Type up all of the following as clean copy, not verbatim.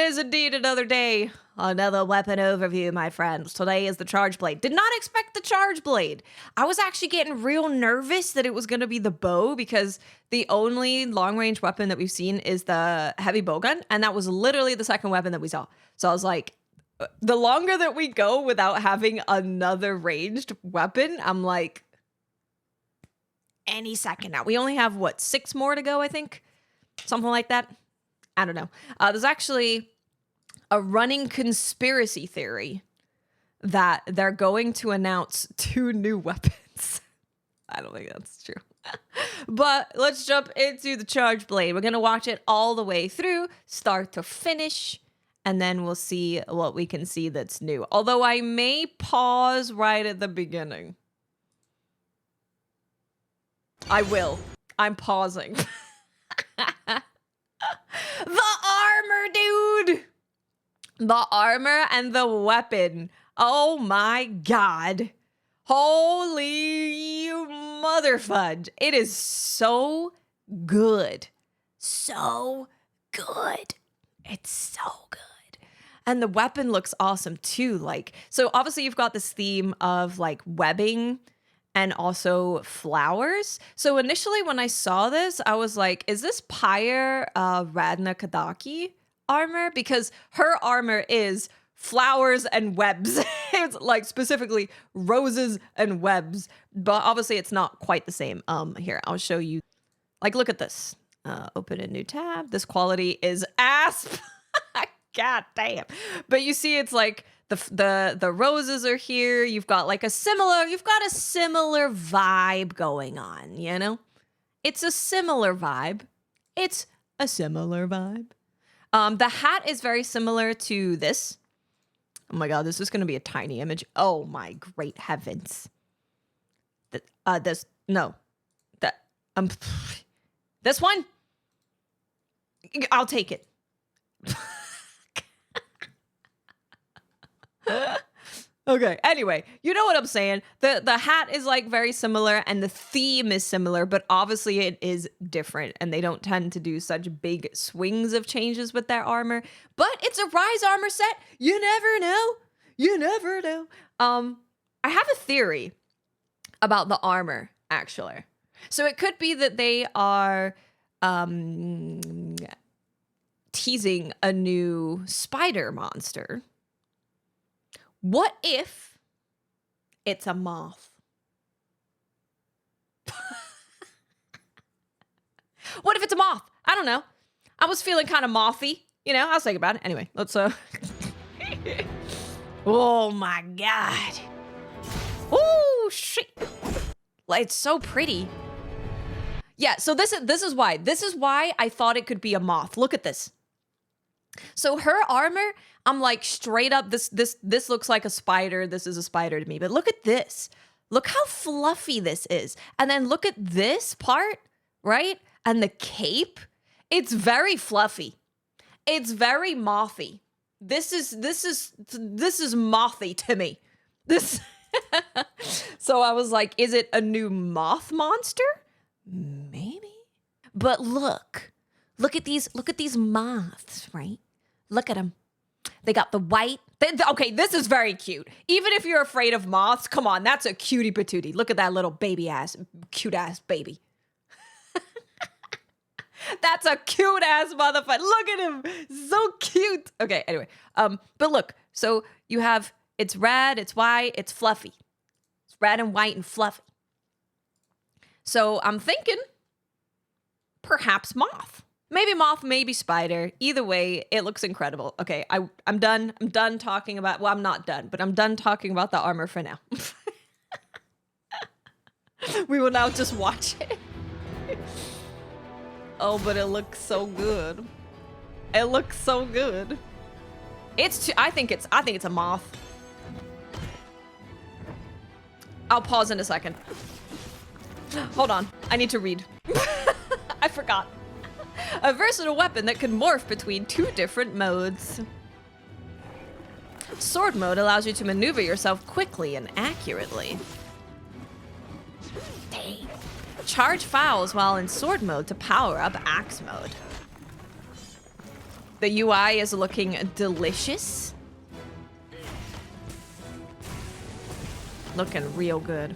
is indeed another day. Another weapon overview, my friends. Today is the charge blade. Did not expect the charge blade. I was actually getting real nervous that it was going to be the bow because the only long-range weapon that we've seen is the heavy bowgun, and that was literally the second weapon that we saw. So I was like, the longer that we go without having another ranged weapon, I'm like, any second now. We only have, what, 6 more to go, I think? Something like that. I don't know. There's actually a running conspiracy theory that they're going to announce 2 new weapons. I don't think that's true. But let's jump into the charge blade. We're going to watch it all the way through, start to finish, and then we'll see what we can see that's new. Although I may pause right at the beginning. I will. I'm pausing. The armor, dude! The armor and the weapon. Oh my god. Holy mother fudge. It is so good. So good. It's so good. And the weapon looks awesome too. Like, so obviously you've got this theme of like webbing and also flowers. So initially when I saw this, I was like, is this Pyre Radna Kadaki armor? Because her armor is flowers and webs. It's like specifically roses and webs. But obviously it's not quite the same. Here, I'll show you. Like, look at this. Open a new tab. This quality is asp. God damn. But you see it's like the roses are here. You've got a similar vibe going on, you know? It's a similar vibe. It's a similar vibe. The hat is very similar to this. Oh my god, this is going to be a tiny image. Oh my great heavens. This one? I'll take it. Okay, anyway, you know what I'm saying. The hat is like very similar and the theme is similar, but obviously it is different and they don't tend to do such big swings of changes with their armor. But it's a Rise armor set. You never know. You never know. I have a theory about the armor, actually. So it could be that they are teasing a new spider monster. What if it's a moth? What if it's a moth? I don't know. I was feeling kind of mothy. You know, I was thinking about it. Anyway, let's Oh my god. Oh shit. It's so pretty. Yeah, so this is why. This is why I thought it could be a moth. Look at this. So her armor, I'm like straight up, this looks like a spider. This is a spider to me. But look at this. Look how fluffy this is. And then look at this part, right? And the cape. It's very fluffy. It's very mothy. This is mothy to me. This So I was like, is it a new moth monster? Maybe. But look at these moths, right? Look at them. They got the white. Okay, this is very cute. Even if you're afraid of moths, come on, that's a cutie patootie. Look at that little baby ass, cute ass baby. That's a cute ass motherfucker. Look at him, so cute. Okay, anyway, but look. So you have it's red, it's white, it's fluffy. It's red and white and fluffy. So I'm thinking, perhaps moth. Maybe moth, maybe spider. Either way, it looks incredible. Okay, I'm done. I'm done talking about, well, I'm not done, but I'm done talking about the armor for now. We will now just watch it. Oh, but it looks so good. It looks so good. I think it's a moth. I'll pause in a second. Hold on, I need to read. I forgot. A versatile weapon that can morph between 2 different modes. Sword mode allows you to maneuver yourself quickly and accurately. Dang. Charge fouls while in sword mode to power up axe mode. The UI is looking delicious. Looking real good.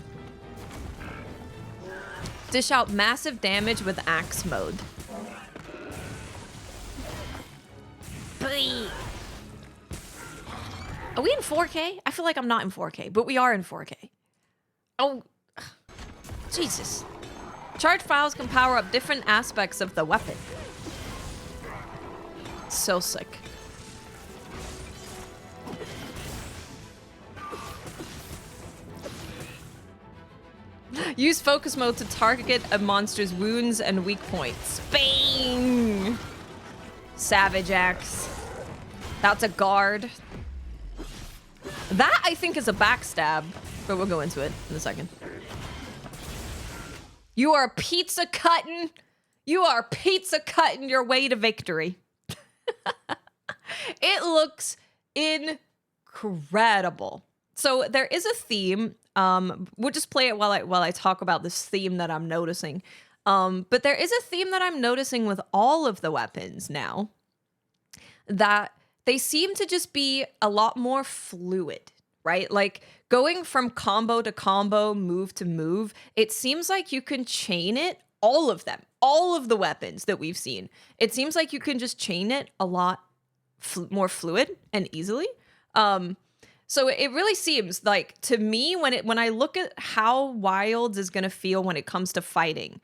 Dish out massive damage with axe mode. Are we in 4K? I feel like I'm not in 4K, but we are in 4K. Oh, Jesus. Charge files can power up different aspects of the weapon. So sick. Use focus mode to target a monster's wounds and weak points. Bang! Savage axe. That's a guard. That, I think, is a backstab, but we'll go into it in a second. You are pizza cutting. You are pizza cutting your way to victory. It looks incredible. So there is a theme. We'll just play it while I talk about this theme that I'm noticing. But there is a theme that I'm noticing with all of the weapons now, that they seem to just be a lot more fluid, right? Like going from combo to combo, move to move, it seems like you can chain it, all of them, all of the weapons that we've seen. It seems like you can just chain it a lot more fluid and easily. So it really seems like, to me, when I look at how Wilds is going to feel when it comes to fighting,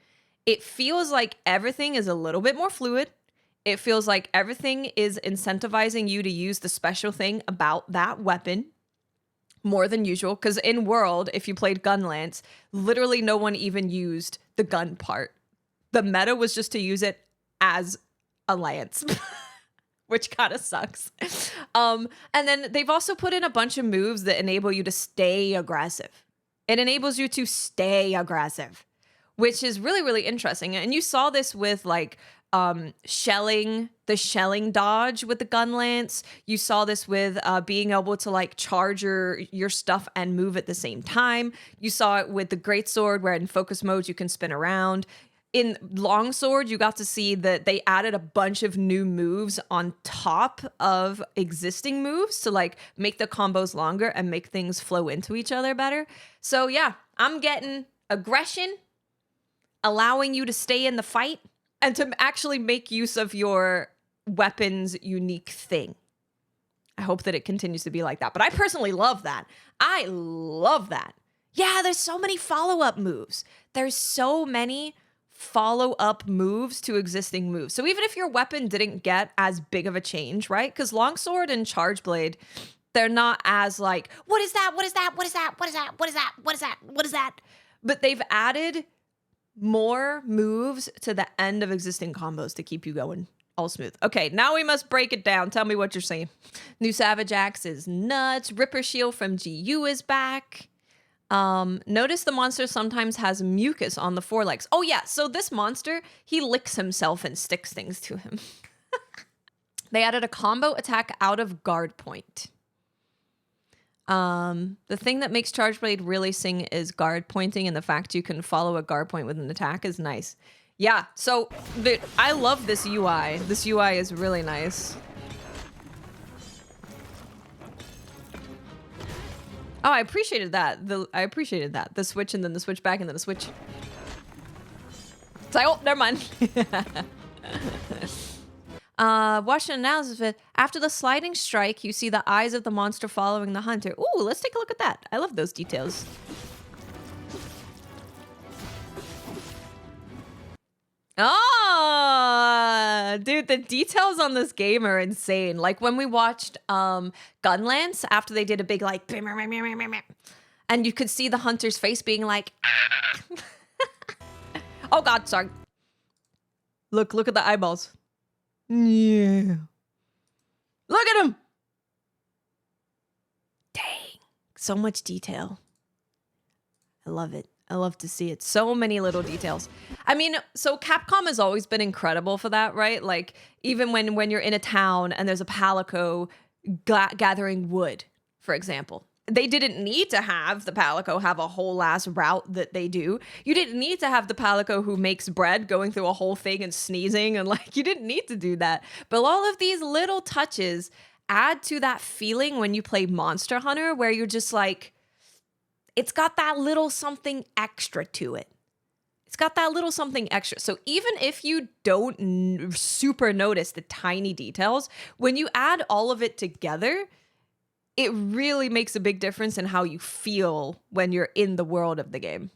it feels like everything is a little bit more fluid. It feels like everything is incentivizing you to use the special thing about that weapon more than usual. Because in World, if you played Gunlance, literally no one even used the gun part. The meta was just to use it as a lance, which kind of sucks. And then they've also put in a bunch of moves that enable you to stay aggressive. It enables you to stay aggressive, which is really, really interesting. And you saw this with like the shelling dodge with the gun lance. You saw this with being able to like charge your stuff and move at the same time. You saw it with the greatsword, where in focus mode you can spin around. In longsword, you got to see that they added a bunch of new moves on top of existing moves to like make the combos longer and make things flow into each other better. So yeah, I'm getting aggression, allowing you to stay in the fight, and to actually make use of your weapon's unique thing. I hope that it continues to be like that. But I personally love that. I love that. Yeah, there's so many follow-up moves. There's so many follow-up moves to existing moves. So even if your weapon didn't get as big of a change, right? Because longsword and charge blade, they're not as like, what is that? What is that? What is that? What is that? What is that? What is that? What is that? But they've added more moves to the end of existing combos to keep you going all smooth. Okay, now we must break it down. Tell me what you're saying. New Savage Axe is nuts. Ripper Shield from GU is back. Notice the monster sometimes has mucus on the forelegs. Oh yeah, so this monster, he licks himself and sticks things to him. They added a combo attack out of guard point. The thing that makes Charge Blade really sing is guard pointing, and the fact you can follow a guard point with an attack is nice. Yeah, so I love this UI. This UI is really nice. Oh, I appreciated that. I appreciated that. The switch and then the switch back and then the switch. It's like, oh, never mind. Watch an analysis of it. After the sliding strike, you see the eyes of the monster following the hunter. Ooh, let's take a look at that. I love those details. Oh, dude, the details on this game are insane. Like when we watched Gunlance, after they did a big like, and you could see the hunter's face being like, oh God, sorry. Look at the eyeballs. Yeah. Look at him. Dang. So much detail. I love it. I love to see it. So many little details. I mean, so Capcom has always been incredible for that, right? Like even when you're in a town and there's a palico gathering wood, for example. they didn't need to have the Palico have a whole ass route that they do. You didn't need to have the Palico who makes bread going through a whole thing and sneezing, and like, you didn't need to do that. But all of these little touches add to that feeling when you play Monster Hunter, where you're just like, it's got that little something extra to it. It's got that little something extra. So even if you don't super notice the tiny details, when you add all of it together, it really makes a big difference in how you feel when you're in the world of the game.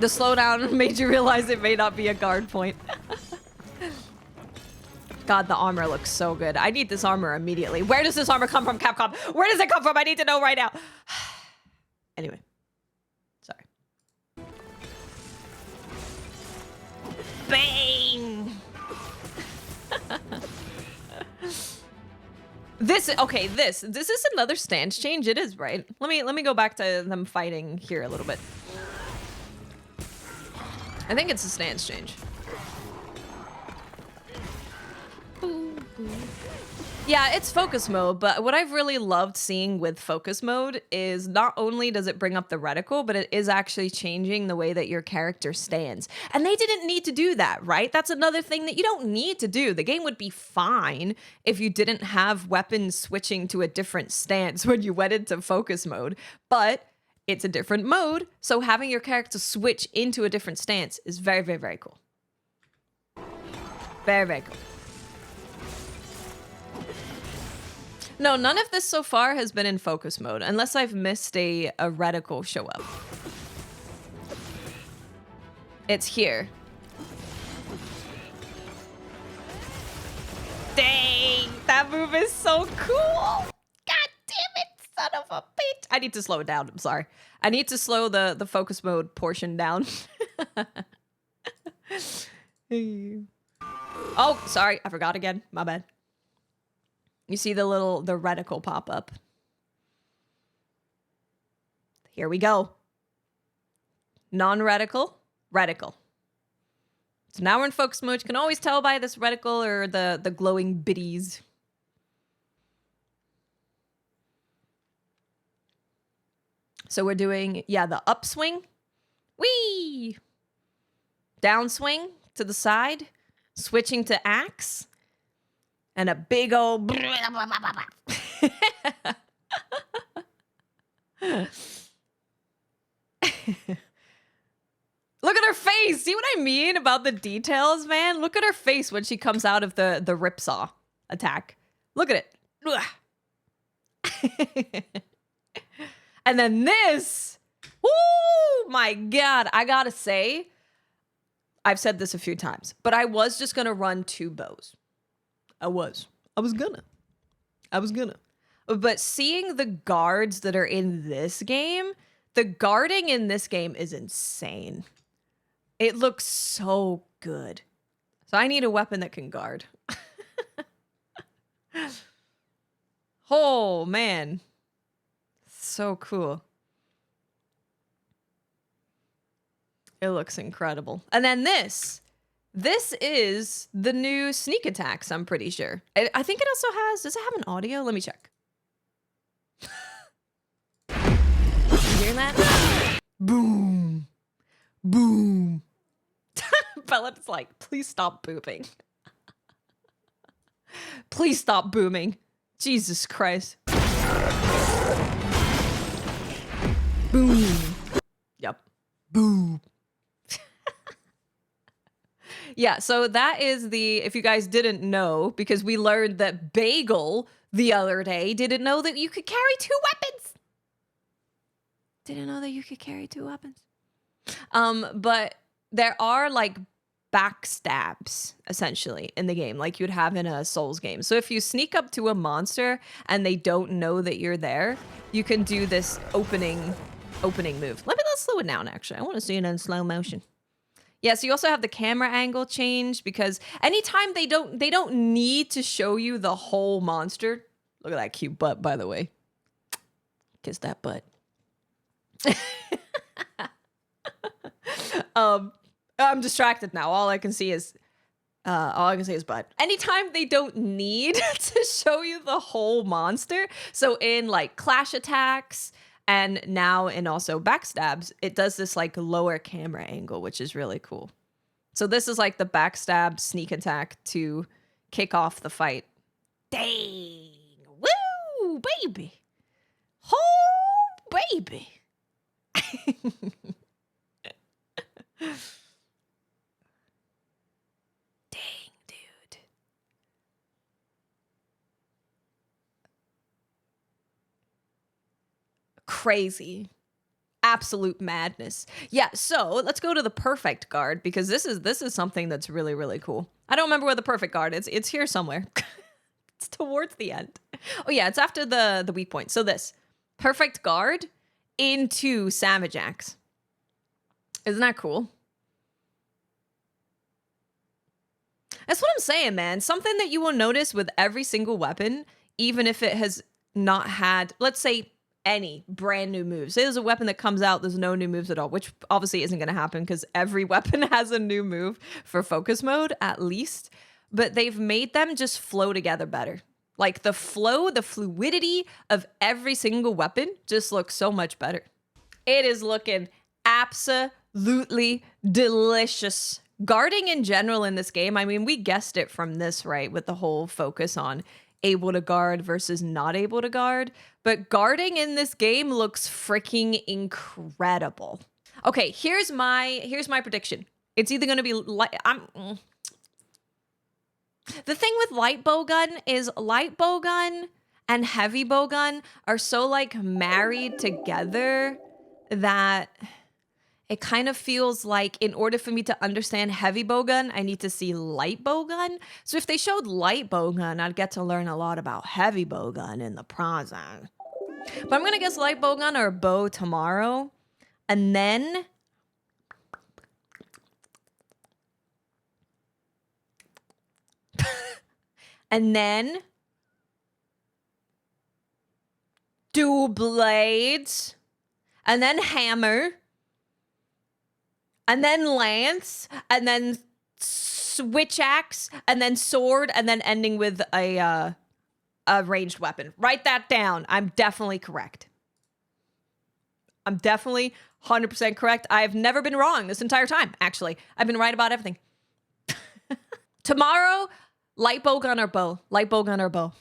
The slowdown made you realize it may not be a guard point. God, the armor looks so good. I need this armor immediately. Where does this armor come from, Capcom? Where does it come from? I need to know right now. Anyway. Sorry. Bang! This is another stance change. It is, right? Let me go back to them fighting here a little bit. I think it's a stance change. Yeah, it's focus mode, but what I've really loved seeing with focus mode is not only does it bring up the reticle, but it is actually changing the way that your character stands. And they didn't need to do that, right? That's another thing that you don't need to do. The game would be fine if you didn't have weapons switching to a different stance when you went into focus mode, but it's a different mode, so having your character switch into a different stance is very, very, very cool. Very, very cool. No, none of this so far has been in focus mode, unless I've missed a reticle show up. It's here. Dang, that move is so cool. God damn it, son of a bitch. I need to slow it down, I'm sorry. I need to slow the focus mode portion down. Oh, sorry, I forgot again, my bad. You see the reticle pop up. Here we go. Non-reticle, reticle. So now we're in focus mode. You can always tell by this reticle or the glowing biddies. So we're doing, yeah, the upswing. Whee! Downswing to the side. Switching to axe. And a big old... Look at her face. See what I mean about the details, man? Look at her face when she comes out of the ripsaw attack. Look at it. And then this. Woo! My God. I gotta say, I've said this a few times, but I was just gonna run 2 bows. I was gonna. But seeing the guards that are in this game, the guarding in this game is insane. It looks so good. So I need a weapon that can guard. Oh, man. So cool. It looks incredible. And then this. This is the new sneak attacks, I'm pretty sure. I think it also has... Does it have an audio? Let me check. You hear that? Boom. Boom. Bella's like, please stop booming. Please stop booming. Jesus Christ. Boom. Yep. Boom. Yeah, so that is if you guys didn't know, because we learned that Bagel the other day didn't know that you could carry 2 weapons. Didn't know that you could carry 2 weapons. But there are like backstabs essentially in the game, like you'd have in a Souls game. So if you sneak up to a monster and they don't know that you're there, you can do this opening move. Let's slow it down actually. I want to see it in slow motion. Yeah, so you also have the camera angle change because anytime they don't need to show you the whole monster. Look at that cute butt, by the way. Kiss that butt. I'm distracted now. All I can see is All I can say is but. Anytime they don't need to show you the whole monster. So in like clash attacks and now in also backstabs, it does this like lower camera angle, which is really cool. So this is like the backstab sneak attack to kick off the fight. Dang. Woo, baby. Oh, baby. Dang, dude. Crazy. Absolute madness. Yeah, so let's go to the perfect guard because this is something that's really, really cool. I don't remember where the perfect guard is. It's here somewhere. It's towards the end. Oh yeah, it's after the weak point. So this perfect guard into Samajax. Isn't that cool? That's what I'm saying, man. Something that you will notice with every single weapon, even if it has not had, let's say, any brand new moves. Say there's a weapon that comes out, there's no new moves at all, which obviously isn't going to happen because every weapon has a new move for focus mode, at least. But they've made them just flow together better. Like the flow, the fluidity of every single weapon just looks so much better. It is looking absolutely delicious. Guarding in general in this game, I mean, we guessed it from this, right? With the whole focus on able to guard versus not able to guard. But guarding in this game looks freaking incredible. Okay, here's my prediction. It's either going to be the thing with light bowgun is light bowgun and heavy bowgun are so like married together that it kind of feels like in order for me to understand heavy bowgun, I need to see light bowgun. So if they showed light bowgun, I'd get to learn a lot about heavy bowgun in the process. But I'm going to guess light bowgun or bow tomorrow. And then dual blades. And then hammer. And then lance, and then switch axe, and then sword, and then ending with a ranged weapon. Write that down. I'm definitely correct. I'm definitely 100% correct. I've never been wrong this entire time, actually. I've been right about everything. Tomorrow, light bowgun or bow. Light bowgun or bow.